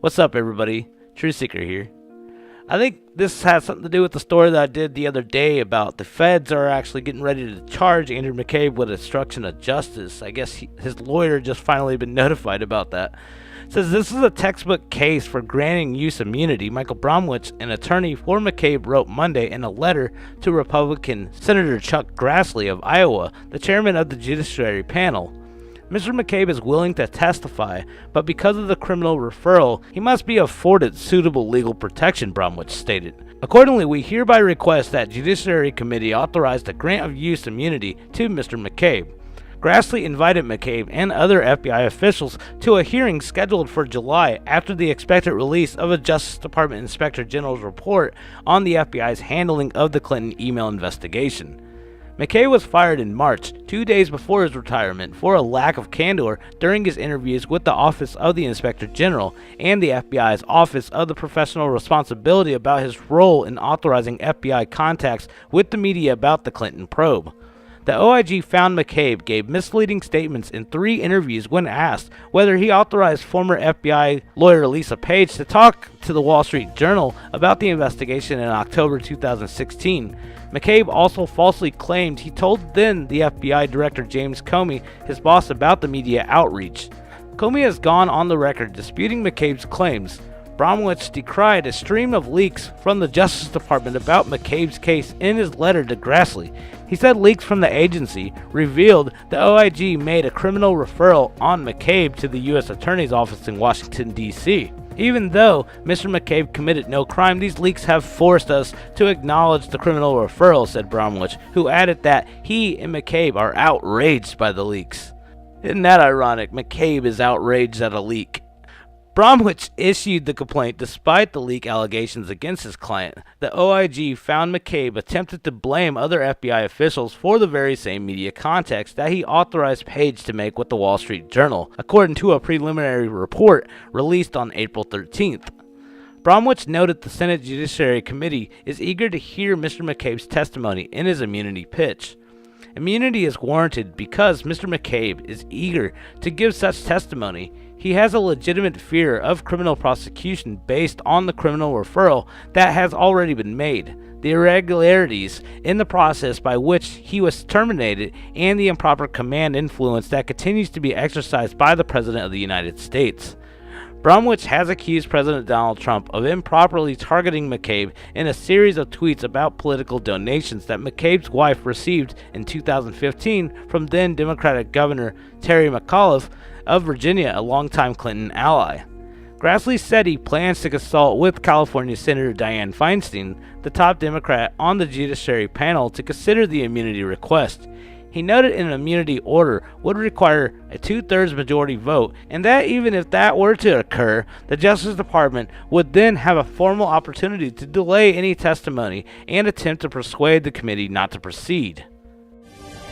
What's up, everybody? True Seeker here. I think this has something to do with the story that I did the other day about the feds are actually getting ready to charge Andrew McCabe with obstruction of justice. I guess his lawyer just finally been notified about that. It says this is a textbook case for granting use immunity. Michael Bromwich, an attorney for McCabe, wrote Monday in a letter to Republican Senator Chuck Grassley of Iowa, the chairman of the Judiciary panel. Mr. McCabe is willing to testify, but because of the criminal referral, he must be afforded suitable legal protection, Bromwich stated. Accordingly, we hereby request that Judiciary Committee authorize the grant of use immunity to Mr. McCabe. Grassley invited McCabe and other FBI officials to a hearing scheduled for July after the expected release of a Justice Department Inspector General's report on the FBI's handling of the Clinton email investigation. McCabe was fired in March, 2 days before his retirement, for a lack of candor during his interviews with the Office of the Inspector General and the FBI's Office of the Professional Responsibility about his role in authorizing FBI contacts with the media about the Clinton probe. The OIG found McCabe gave misleading statements in 3 interviews when asked whether he authorized former FBI lawyer Lisa Page to talk to the Wall Street Journal about the investigation in October 2016. McCabe also falsely claimed he told then the FBI Director James Comey, his boss, about the media outreach. Comey has gone on the record disputing McCabe's claims. Bromwich decried a stream of leaks from the Justice Department about McCabe's case in his letter to Grassley. He said leaks from the agency revealed the OIG made a criminal referral on McCabe to the U.S. Attorney's Office in Washington, D.C. Even though Mr. McCabe committed no crime, these leaks have forced us to acknowledge the criminal referral, said Bromwich, who added that he and McCabe are outraged by the leaks. Isn't that ironic? McCabe is outraged at a leak. Bromwich issued the complaint despite the leak allegations against his client. The OIG found McCabe attempted to blame other FBI officials for the very same media contacts that he authorized Page to make with the Wall Street Journal, according to a preliminary report released on April 13th. Bromwich noted the Senate Judiciary Committee is eager to hear Mr. McCabe's testimony in his immunity pitch. Immunity is warranted because Mr. McCabe is eager to give such testimony. He has a legitimate fear of criminal prosecution based on the criminal referral that has already been made, the irregularities in the process by which he was terminated, and the improper command influence that continues to be exercised by the President of the United States. Bromwich has accused President Donald Trump of improperly targeting McCabe in a series of tweets about political donations that McCabe's wife received in 2015 from then Democratic Governor Terry McAuliffe of Virginia, a longtime Clinton ally. Grassley said he plans to consult with California Senator Dianne Feinstein, the top Democrat on the Judiciary panel, to consider the immunity request. He noted an immunity order would require a 2/3 majority vote, and that even if that were to occur, the Justice Department would then have a formal opportunity to delay any testimony and attempt to persuade the committee not to proceed.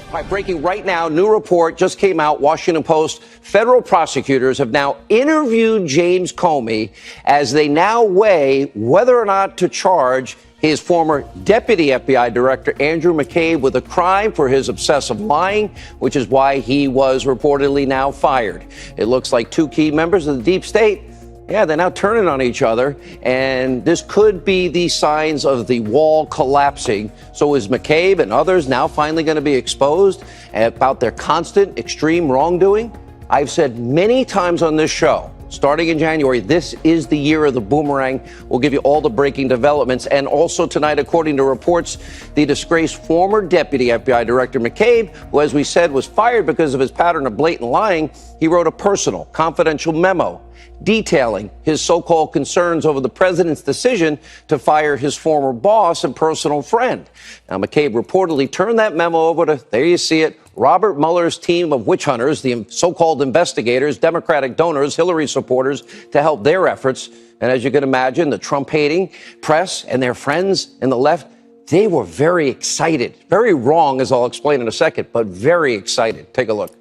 All right, breaking right now, new report just came out, Washington Post. Federal prosecutors have now interviewed James Comey as they now weigh whether or not to charge his former deputy FBI director, Andrew McCabe, with a crime for his obsessive lying, which is why he was reportedly now fired. It looks like 2 key members of the deep state, they're now turning on each other, and this could be the signs of the wall collapsing. So is McCabe and others now finally going to be exposed about their constant extreme wrongdoing? I've said many times on this show, starting in January, this is the year of the boomerang. We'll give you all the breaking developments. And also tonight, according to reports, the disgraced former deputy FBI director McCabe, who, as we said, was fired because of his pattern of blatant lying, he wrote a personal, confidential memo detailing his so-called concerns over the president's decision to fire his former boss and personal friend. Now, McCabe reportedly turned that memo over to, there you see it, Robert Mueller's team of witch hunters, the so-called investigators, Democratic donors, Hillary supporters, to help their efforts. And as you can imagine, the Trump-hating press and their friends in the left, they were very excited. Very wrong, as I'll explain in a second, but very excited. Take a look.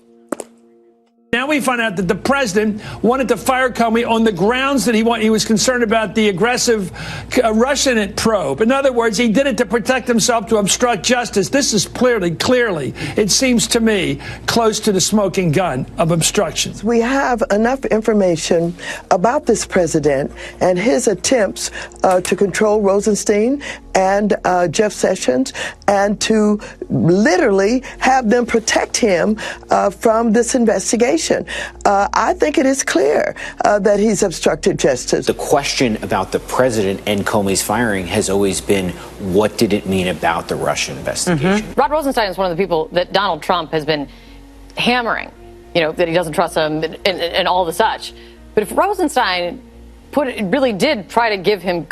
Now we find out that the president wanted to fire Comey on the grounds that he was concerned about the aggressive Russian probe. In other words, he did it to protect himself, to obstruct justice. This is clearly, it seems to me, close to the smoking gun of obstruction. We have enough information about this president and his attempts to control Rosenstein and Jeff Sessions, and to literally have them protect him from this investigation. I think it is clear that he's obstructed justice. The question about the president and Comey's firing has always been, what did it mean about the Russian investigation? Mm-hmm. Rod Rosenstein is one of the people that Donald Trump has been hammering, that he doesn't trust him and all the such. But if Rosenstein really did try to give him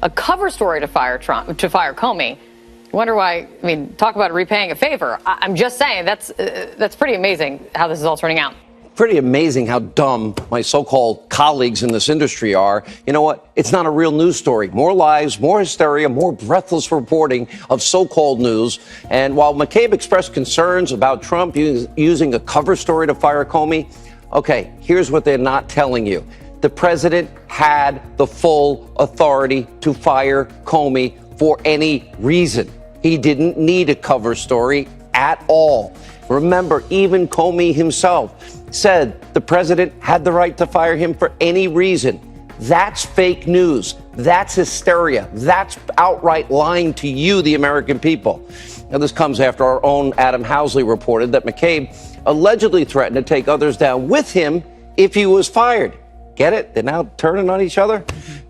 a cover story to fire Comey, I wonder why. I mean, talk about repaying a favor. I'm just saying that's pretty amazing how this is all turning out. Pretty amazing how dumb my so-called colleagues in this industry are. You know what? It's not a real news story. More lies, more hysteria, more breathless reporting of so-called news. And while McCabe expressed concerns about Trump using a cover story to fire Comey, okay, here's what they're not telling you. The president had the full authority to fire Comey for any reason. He didn't need a cover story at all. Remember, even Comey himself said the president had the right to fire him for any reason. That's fake news. That's hysteria. That's outright lying to you, the American people. Now, this comes after our own Adam Housley reported that McCabe allegedly threatened to take others down with him if he was fired. Get it? They're now turning on each other?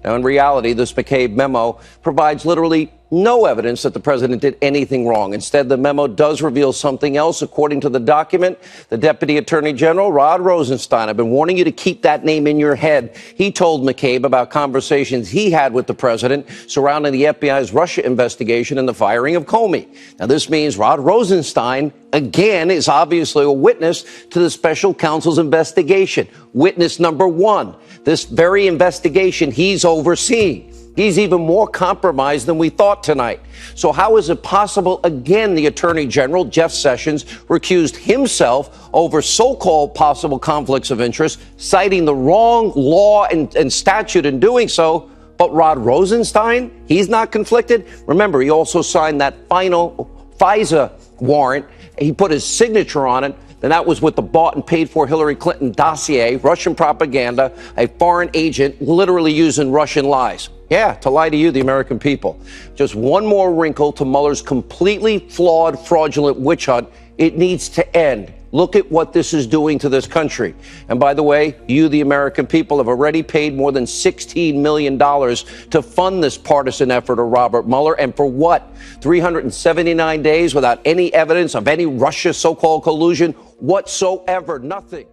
Now, in reality, this McCabe memo provides literally no evidence that the president did anything wrong. Instead, the memo does reveal something else. According to the document, the Deputy Attorney General, Rod Rosenstein, I've been warning you to keep that name in your head. He told McCabe about conversations he had with the president surrounding the FBI's Russia investigation and the firing of Comey. Now, this means Rod Rosenstein, again, is obviously a witness to the special counsel's investigation. Witness number one, this very investigation he's overseeing. He's even more compromised than we thought tonight. So how is it possible, again, the Attorney General, Jeff Sessions, recused himself over so-called possible conflicts of interest, citing the wrong law and statute in doing so, but Rod Rosenstein, he's not conflicted? Remember, he also signed that final FISA warrant. He put his signature on it. And that was with the bought and paid for Hillary Clinton dossier, Russian propaganda, a foreign agent literally using Russian lies. Yeah, to lie to you, the American people. Just one more wrinkle to Mueller's completely flawed, fraudulent witch hunt. It needs to end. Look at what this is doing to this country. And by the way, you, the American people, have already paid more than $16 million to fund this partisan effort of Robert Mueller. And for what? 379 days without any evidence of any Russia so-called collusion whatsoever. Nothing.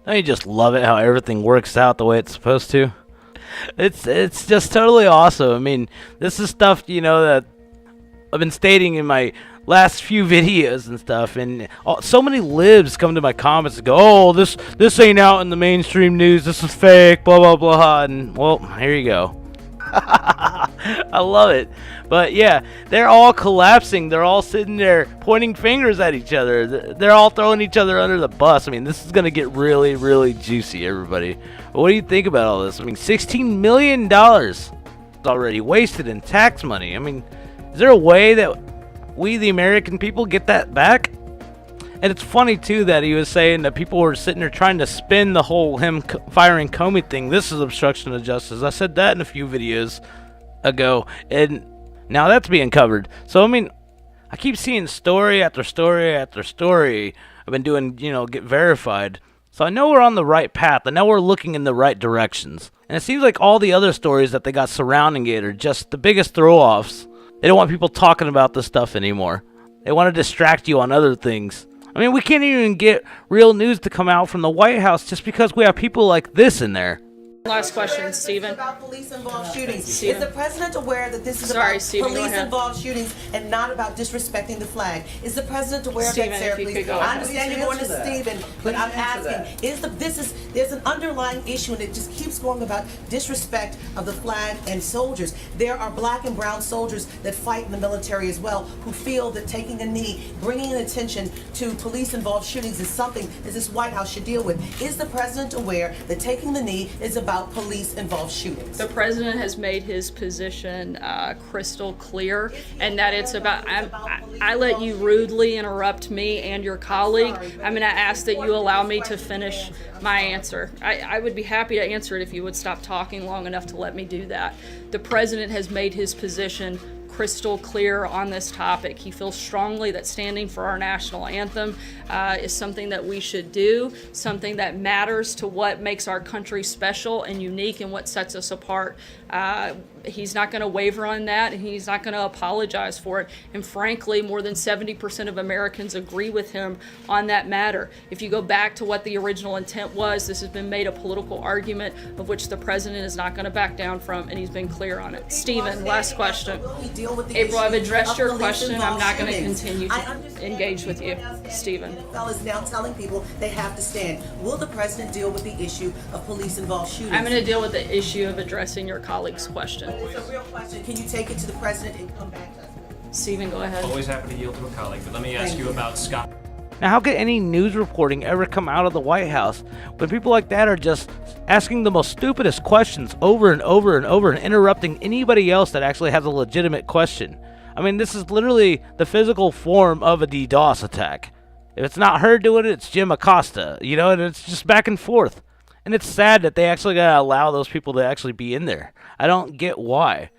Don't you just love it how everything works out the way it's supposed to? It's just totally awesome. I mean, this is stuff, that I've been stating in my last few videos and stuff, and so many libs come to my comments and go, oh, this ain't out in the mainstream news, this is fake, blah, blah, blah, and, well, here you go. I love it. But, yeah, they're all collapsing. They're all sitting there pointing fingers at each other. They're all throwing each other under the bus. I mean, this is going to get really, really juicy, everybody. But what do you think about all this? I mean, $16 million already wasted in tax money. I mean, is there a way that we, the American people, get that back? And it's funny, too, that he was saying that people were sitting there trying to spin the whole him firing Comey thing. This is obstruction of justice. I said that in a few videos ago, and now that's being covered. So, I mean, I keep seeing story after story after story. I've been doing, get verified. So I know we're on the right path. I know we're looking in the right directions. And it seems like all the other stories that they got surrounding it are just the biggest throw-offs. They don't want people talking about this stuff anymore. They want to distract you on other things. I mean, we can't even get real news to come out from the White House just because we have people like this in there. Last question, Stephen. About police-involved shootings. Stephen. Is the president aware that this is Sorry, about Stephen, police-involved shootings and not about disrespecting the flag? Is the president aware Stephen, of that, Sarah, if you please? could go I ahead. understand you're going to Stephen, but I'm asking, there's an underlying issue, and it just keeps going about disrespect of the flag and soldiers. There are black and brown soldiers that fight in the military as well, who feel that taking a knee, bringing attention to police-involved shootings is something that this White House should deal with. Is the president aware that taking the knee is about police-involved shootings? The president has made his position crystal clear, and that it's about. I let you rudely interrupt me and your colleague. I'm going to ask that you allow me to finish my answer. I would be happy to answer it if you would stop talking long enough to let me do that. The president has made his position crystal clear on this topic. He feels strongly that standing for our national anthem is something that we should do, something that matters to what makes our country special and unique and what sets us apart. He's not going to waver on that, and he's not going to apologize for it. And frankly, more than 70% of Americans agree with him on that matter. If you go back to what the original intent was, this has been made a political argument of which the president is not going to back down from, and he's been clear on it. Stephen, last question. April, I've addressed your question. I'm not going to continue to engage with you. Stephen. The NFL is now telling people they have to stand. Will the president deal with the issue of police-involved shootings? I'm going to deal with the issue of addressing your colleague's question. It's a real question. Can you take it to the president and come back to us? Stephen, go ahead. Always happy to yield to a colleague, but let me ask you about Scott. Now, how could any news reporting ever come out of the White House when people like that are just asking the most stupidest questions over and over and over and interrupting anybody else that actually has a legitimate question? I mean, this is literally the physical form of a DDoS attack. If it's not her doing it, it's Jim Acosta, you know, and it's just back and forth. And it's sad that they actually gotta allow those people to actually be in there. I don't get why.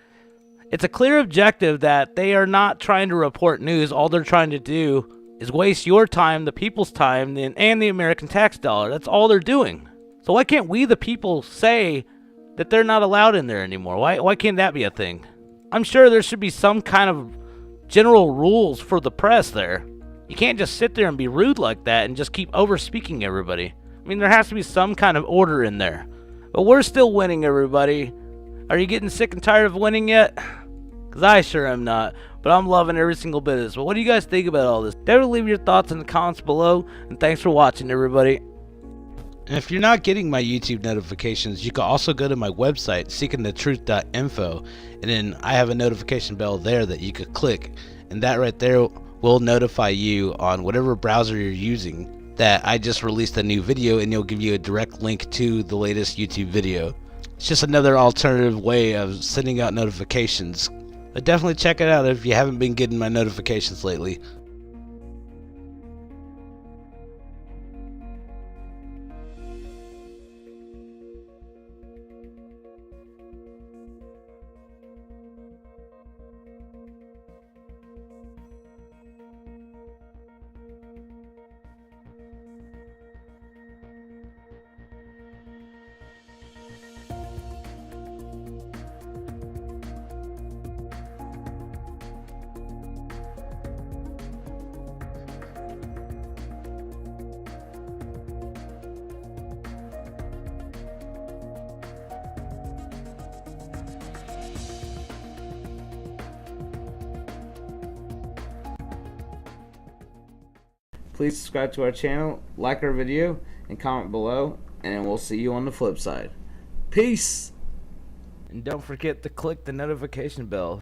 It's a clear objective that they are not trying to report news. All they're trying to do is waste your time, the people's time, and the American tax dollar. That's all they're doing. So why can't we, the people, say that they're not allowed in there anymore? Why can't that be a thing? I'm sure there should be some kind of general rules for the press there. You can't just sit there and be rude like that and just keep over-speaking everybody. I mean, there has to be some kind of order in there. But we're still winning, everybody. Are you getting sick and tired of winning yet? Because I sure am not. But I'm loving every single bit of this. But what do you guys think about all this? Definitely leave your thoughts in the comments below. And thanks for watching, everybody. And if you're not getting my YouTube notifications, you can also go to my website, seekingthetruth.info. And then I have a notification bell there that you could click. And that right there will notify you on whatever browser you're using that I just released a new video, and it'll give you a direct link to the latest YouTube video. It's just another alternative way of sending out notifications. But definitely check it out if you haven't been getting my notifications lately. Please subscribe to our channel, like our video, and comment below, and we'll see you on the flip side. Peace! And don't forget to click the notification bell.